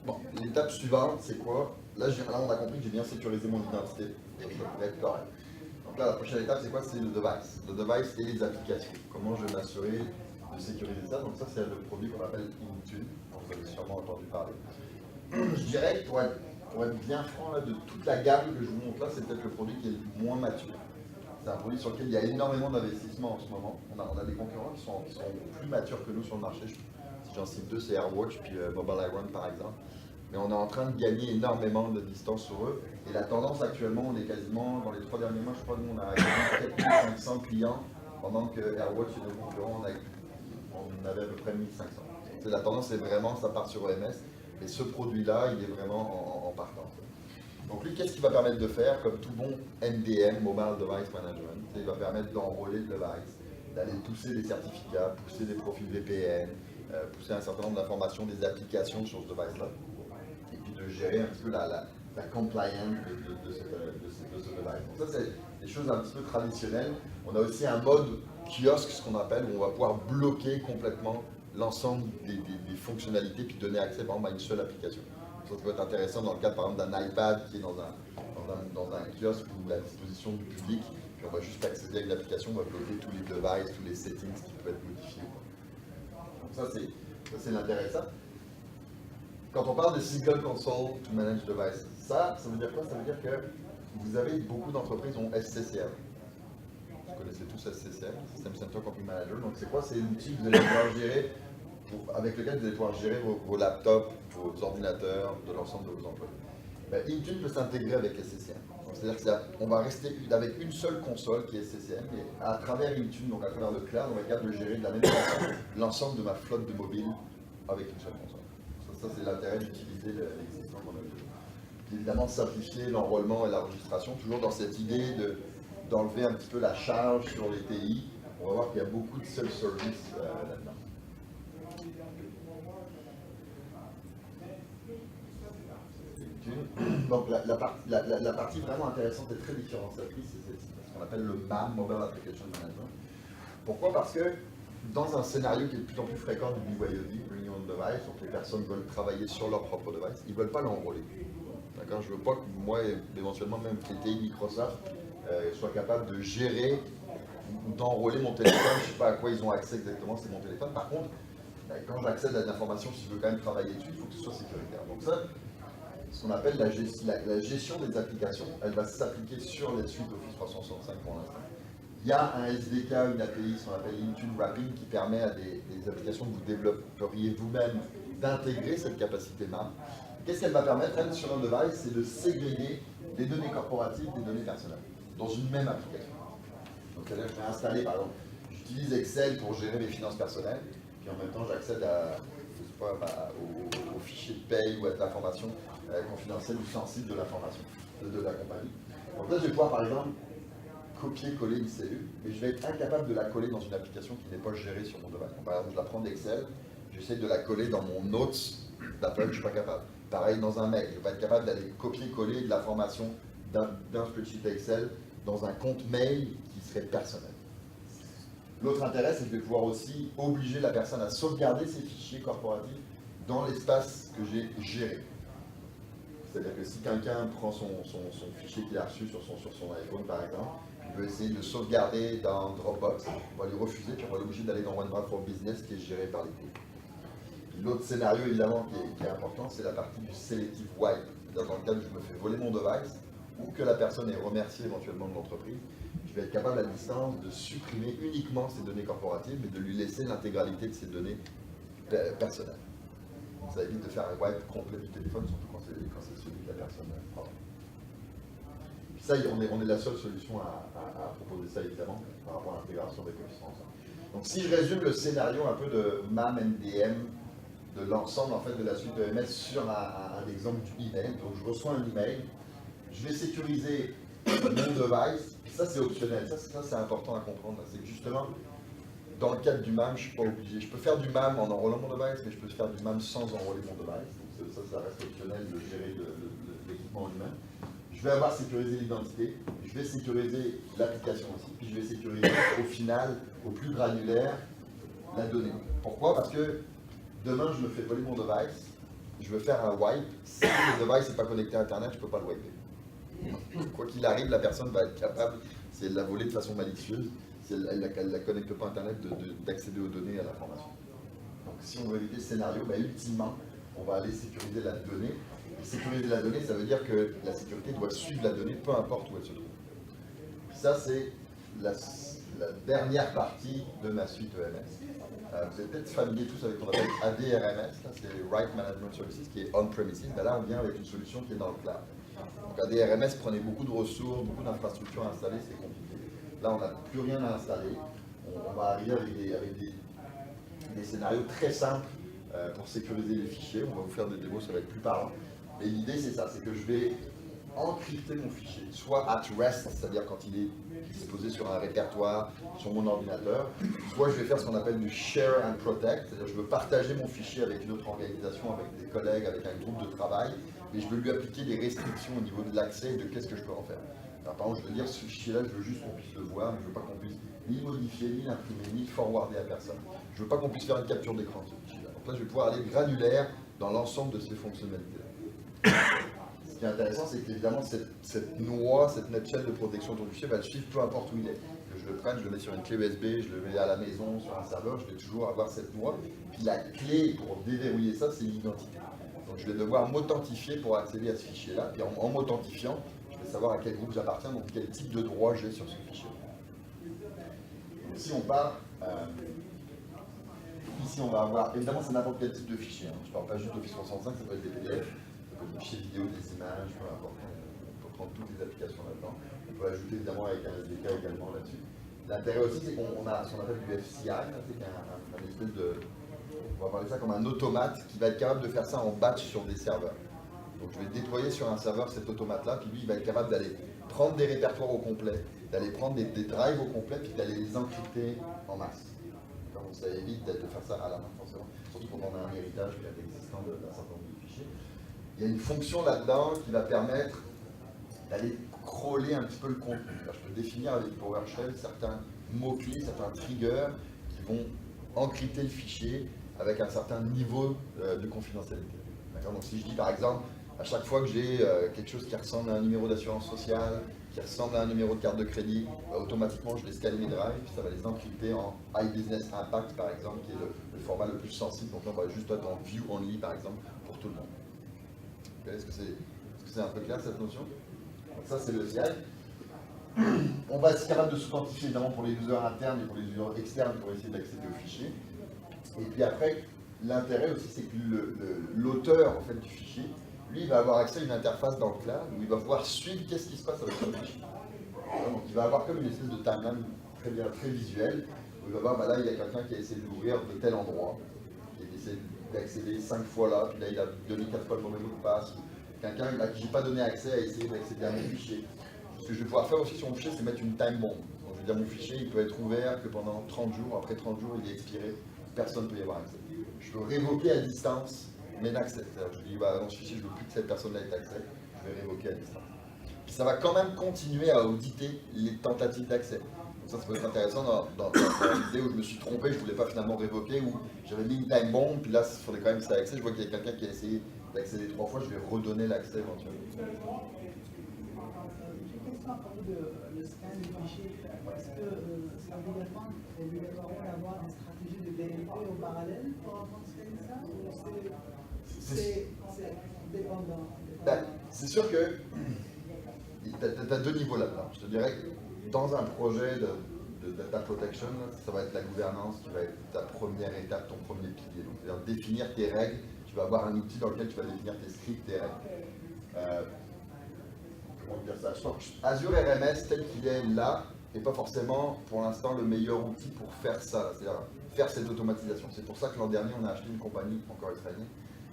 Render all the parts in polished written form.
Bon, l'étape suivante, c'est quoi? Là, on a compris que j'ai bien sécurisé mon identité. Et je devrais être correct. Donc là, la prochaine étape, c'est quoi? C'est le device. Le device et les applications. Comment je vais m'assurer de sécuriser ça? Donc ça, c'est le produit qu'on appelle Intune, dont vous avez sûrement entendu parler. Je dirais que pour être bien franc, là, de toute la gamme que je vous montre là, c'est peut-être le produit qui est le moins mature. C'est un produit sur lequel il y a énormément d'investissements en ce moment. On a des concurrents qui sont plus matures que nous sur le marché. Si j'en cite deux, c'est AirWatch puis Mobile Iron par exemple. Mais on est en train de gagner énormément de distance sur eux. Et la tendance actuellement, on est quasiment, dans les 3 derniers mois, je crois, nous on a 4500 clients, pendant que AirWatch et nos concurrents, on avait à peu près 1500. La tendance est vraiment, ça part sur OMS. Et ce produit-là, il est vraiment en partance. Donc lui, qu'est-ce qu'il va permettre de faire? Comme tout bon MDM, Mobile Device Management, il va permettre d'enrôler le device, d'aller pousser des certificats, pousser des profils VPN, pousser un certain nombre d'informations, des applications sur ce device-là, et puis de gérer un petit peu la compliance de ce device. Donc ça, c'est des choses un petit peu traditionnelles. On a aussi un mode kiosque, ce qu'on appelle, où on va pouvoir bloquer complètement l'ensemble des fonctionnalités, puis donner accès, par exemple, à une seule application. Ça peut être intéressant dans le cadre, par exemple, d'un iPad qui est dans un kiosque ou à la disposition du public, puis on va juste accéder à une application, on va bloquer tous les devices, tous les settings qui peuvent être modifiés. Donc ça, c'est l'intéressant. Quand on parle de Single Console to Manage Devices, ça veut dire quoi? Ça veut dire que vous avez beaucoup d'entreprises ont SCCM. Vous connaissez tous SCCM, System Center Config Manager. Donc c'est quoi? C'est l'outil que vous allez pouvoir gérer, avec lequel vous allez pouvoir gérer vos laptops, vos ordinateurs, de l'ensemble de vos employés. Ben, Intune peut s'intégrer avec SCCM. C'est-à-dire qu'on va rester avec une seule console qui est SCCM, et à travers Intune, donc à travers le cloud, on va être capable de gérer de la même façon l'ensemble de ma flotte de mobiles avec une seule console. Ça c'est l'intérêt d'utiliser l'existant qu'on a vu. Évidemment, simplifier l'enrôlement et l'enregistration, toujours dans cette idée d'enlever un petit peu la charge sur les TI. On va voir qu'il y a beaucoup de self-service là-dedans. Donc la partie vraiment intéressante et très différenciatrice, c'est ce qu'on appelle le MAM, Mobile Application Management. Pourquoi? Parce que dans un scénario qui est de plus en plus fréquent du BYOD, Bring Your Own Device, donc les personnes veulent travailler sur leur propre device, ils ne veulent pas l'enrôler. D'accord? Je ne veux pas que moi, éventuellement même que les TI Microsoft soient capables de gérer ou d'enrôler mon téléphone. Je ne sais pas à quoi ils ont accès exactement, c'est mon téléphone. Par contre, quand j'accède à de l'information, si je veux quand même travailler dessus, il faut que ce soit sécuritaire. Donc ça, ce qu'on appelle la gestion des applications, elle va s'appliquer sur les suites Office 365 pour l'instant. Il y a un SDK, une API, ce qu'on appelle Intune Wrapping, qui permet à des applications que vous développeriez vous-même d'intégrer cette capacité MAM. Qu'est-ce qu'elle va permettre, elle, sur un device? C'est de ségréguer les données corporatives des données personnelles dans une même application. Donc, c'est-à-dire que je vais installer, par exemple, j'utilise Excel pour gérer mes finances personnelles, puis en même temps, j'accède aux fichiers de paye ou à de l'information confidentielle ou sensible de l'information de la compagnie. Donc là, je vais pouvoir, par exemple, copier-coller une cellule, mais je vais être incapable de la coller dans une application qui n'est pas gérée sur mon device. Par exemple, je la prends d'Excel, j'essaie de la coller dans mon Notes d'Apple, je ne suis pas capable. Pareil dans un mail, je ne vais pas être capable d'aller copier-coller de l'information d'un spreadsheet Excel dans un compte mail qui serait personnel. L'autre intérêt, c'est que je vais pouvoir aussi obliger la personne à sauvegarder ses fichiers corporatifs dans l'espace que j'ai géré. C'est-à-dire que si quelqu'un prend son fichier qu'il a reçu sur son iPhone, par exemple, il veut essayer de le sauvegarder dans Dropbox, on va lui refuser, puis on va l'obliger d'aller dans OneDrive for Business qui est géré par l'équipe. L'autre scénario, évidemment, qui est important, c'est la partie du selective wipe. Dans le cas où je me fais voler mon device, ou que la personne est remerciée éventuellement de l'entreprise, je vais être capable à distance de supprimer uniquement ses données corporatives, mais de lui laisser l'intégralité de ses données personnelles. Donc ça évite de faire un wipe complet du téléphone, surtout quand c'est celui que la personne prend. Puis ça, on est la seule solution à proposer ça, évidemment, par rapport à l'intégration des connaissances. Donc si je résume le scénario un peu de MAM, MDM, de l'ensemble en fait, de la suite de MS sur un exemple du email. Donc je reçois un email, je vais sécuriser mon device, ça c'est optionnel, ça c'est important à comprendre, c'est que justement, dans le cadre du MAM, je ne suis pas obligé. Je peux faire du MAM en enrôlant mon device, mais je peux faire du MAM sans enrôler mon device. Donc ça reste optionnel de gérer l'équipement en lui-même. Je vais avoir sécurisé l'identité, je vais sécuriser l'application aussi, puis je vais sécuriser au final, au plus granulaire, la donnée. Pourquoi? Parce que demain, je me fais voler mon device, je veux faire un wipe. Si le device n'est pas connecté à Internet, je ne peux pas le wiper. Quoi qu'il arrive, la personne va être capable, si elle l'a volé de façon malicieuse, si elle ne la connecte pas à Internet, d'accéder aux données et à l'information. Donc si on veut éviter ce scénario, ultimement, on va aller sécuriser la donnée. Et sécuriser la donnée, ça veut dire que la sécurité doit suivre la donnée, peu importe où elle se trouve. Ça, c'est la dernière partie de ma suite EMS. Vous êtes peut-être familiers tous avec ce qu'on appelle ADRMS, c'est Right Management Services, qui est on-premises. Là, on vient avec une solution qui est dans le cloud. Donc ADRMS prenait beaucoup de ressources, beaucoup d'infrastructures à installer, c'est compliqué. Là, on n'a plus rien à installer. On va arriver avec des scénarios très simples pour sécuriser les fichiers. On va vous faire des démos, ça va être plus parlant. Mais l'idée, c'est ça, c'est que je vais encrypter mon fichier, soit at rest, c'est-à-dire quand il est disposé sur un répertoire, sur mon ordinateur, soit je vais faire ce qu'on appelle du share and protect, c'est-à-dire je veux partager mon fichier avec une autre organisation, avec des collègues, avec un groupe de travail, mais je veux lui appliquer des restrictions au niveau de l'accès et de qu'est-ce que je peux en faire. Alors, par exemple, je veux dire, ce fichier-là, je veux juste qu'on puisse le voir, mais je ne veux pas qu'on puisse ni modifier, ni l'imprimer, ni le forwarder à personne. Je ne veux pas qu'on puisse faire une capture d'écran de ce fichier-là. Donc là, je vais pouvoir aller granulaire dans l'ensemble de ces fonctionnalités-là. Ce qui est intéressant, c'est qu'évidemment, cette noix, cette nutshell de protection de ton fichier va le suivre peu importe où il est. Que je le prenne, je le mets sur une clé USB, je le mets à la maison, sur un serveur, je vais toujours avoir cette noix. Puis la clé pour déverrouiller ça, c'est l'identité. Donc je vais devoir m'authentifier pour accéder à ce fichier-là. Puis en m'authentifiant, je vais savoir à quel groupe j'appartiens, donc quel type de droit j'ai sur ce fichier. Donc si on part, ici on va avoir, évidemment c'est n'importe quel type de fichier. Je ne parle pas juste d'Office 365, ça peut être des PDF. Des fichiers vidéo, des images, peu importe. On peut prendre toutes les applications là-dedans. On peut ajouter évidemment avec un SDK également là-dessus. L'intérêt aussi, c'est qu'on a ce qu'on appelle du FCI, c'est un espèce de, on va parler ça comme un automate qui va être capable de faire ça en batch sur des serveurs. Donc je vais déployer sur un serveur cet automate-là, puis lui, il va être capable d'aller prendre des répertoires au complet, d'aller prendre des drives au complet, puis d'aller les encrypter en masse. Donc ça évite de faire ça à la main, forcément. Surtout quand on a un héritage qui est existant d'un certain nombre de fichiers. Il y a une fonction là-dedans qui va permettre d'aller crawler un petit peu le contenu. Alors, je peux définir avec PowerShell certains mots-clés, certains triggers qui vont encrypter le fichier avec un certain niveau de confidentialité. Donc si je dis par exemple, à chaque fois que j'ai quelque chose qui ressemble à un numéro d'assurance sociale, qui ressemble à un numéro de carte de crédit, automatiquement je vais scanner mes drives, puis ça va les encrypter en High Business Impact par exemple, qui est le format le plus sensible. Donc là on va juste être en View Only par exemple pour tout le monde. Est-ce que c'est un peu clair cette notion? Donc ça c'est le CI. On va être capable de se quantifier évidemment pour les users internes et pour les users externes pour essayer d'accéder au fichier. Et puis après, l'intérêt aussi c'est que l'auteur en fait, du fichier, lui il va avoir accès à une interface dans le cloud où il va pouvoir suivre qu'est-ce qui se passe avec son fichier. Donc il va avoir comme une espèce de timeline très visuelle où il va voir, là il y a quelqu'un qui a essayé d'ouvrir de tel endroit, qui a essayé d'accéder 5 fois là, puis là il a donné 4 fois le mauvais mot de passe. Quelqu'un à qui je n'ai pas donné accès a essayé d'accéder à mon fichier. Ce que je vais pouvoir faire aussi sur mon fichier, c'est mettre une time bomb. Donc, je veux dire, mon fichier il peut être ouvert que pendant 30 jours, après 30 jours il est expiré, personne ne peut y avoir accès. Je peux révoquer à distance mes accès. Je dis, dans ce fichier, je ne veux plus que cette personne-là ait accès, je vais révoquer à distance. Puis ça va quand même continuer à auditer les tentatives d'accès. Ça peut être intéressant dans l'idée où je me suis trompé, je ne voulais pas finalement révoquer, où j'avais mis une time bomb, puis là, il fallait quand même que ça ait accès. Je vois qu'il y a quelqu'un qui a essayé d'accéder 3 fois, je vais redonner l'accès éventuellement. J'ai une question à propos de scan du fichier. Est-ce que c'est obligatoire d'avoir une stratégie de BNP au parallèle pour avoir scanner ça ou c'est dépendant? C'est sûr que tu as deux niveaux là-dedans. Je te dirais que dans un projet de data protection, ça va être la gouvernance qui va être ta première étape, ton premier pilier. Donc, c'est-à-dire définir tes règles. Tu vas avoir un outil dans lequel tu vas définir tes scripts, tes règles. Comment dire ça? Je pense que Azure RMS, tel qu'il est là, n'est pas forcément pour l'instant le meilleur outil pour faire ça, c'est-à-dire faire cette automatisation. C'est pour ça que l'an dernier, on a acheté une compagnie encore israélienne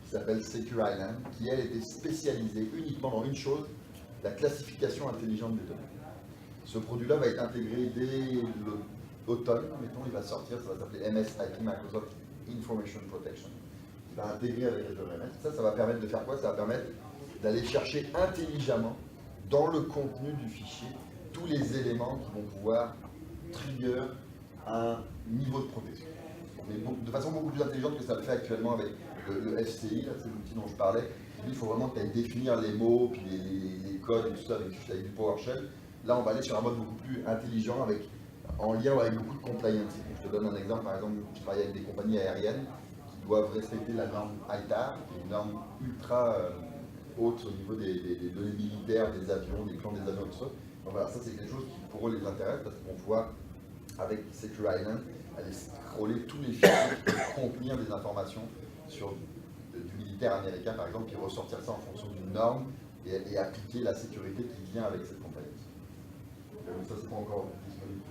qui s'appelle Secure Island, qui elle était spécialisée uniquement dans une chose, la classification intelligente des données. Ce produit-là va être intégré dès l'automne, mettons, il va sortir, ça va s'appeler MSIP, Microsoft Information Protection. Il va intégrer avec Azure RMS. Ça va permettre de faire quoi? Ça va permettre d'aller chercher intelligemment dans le contenu du fichier tous les éléments qui vont pouvoir trigger un niveau de protection. Donc mais de façon beaucoup plus intelligente que ça le fait actuellement avec le FCI, là, c'est l'outil dont je parlais. Il faut vraiment que tu ailles définir les mots, puis les codes et tout ça avec du PowerShell. Là, on va aller sur un mode beaucoup plus intelligent, en lien avec beaucoup de compliance. Donc, je te donne un exemple, par exemple, je travaille avec des compagnies aériennes qui doivent respecter la norme ITAR, qui est une norme ultra haute au niveau des données militaires, des avions, des plans des avions, tout ça. Donc voilà, ça c'est quelque chose qui pour eux les intéresse parce qu'on pouvoir, avec Secure Island, aller scroller tous les fichiers qui peuvent contenir des informations sur du militaire américain, par exemple, puis ressortir ça en fonction d'une norme et appliquer la sécurité qui vient avec cette compliance. Donc ça, c'est pas encore disponible.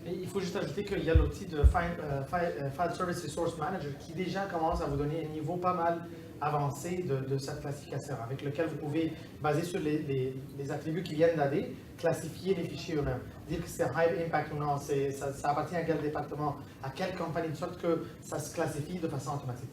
Et il faut juste ajouter qu'il y a l'outil de File Service Resource Manager qui déjà commence à vous donner un niveau pas mal avancé de cette classification, avec lequel vous pouvez, basé sur les attributs qui viennent d'AD, classifier les fichiers eux-mêmes. Dire que c'est high impact ou non, ça appartient à quel département, à quelle compagnie, de sorte que ça se classifie de façon automatique.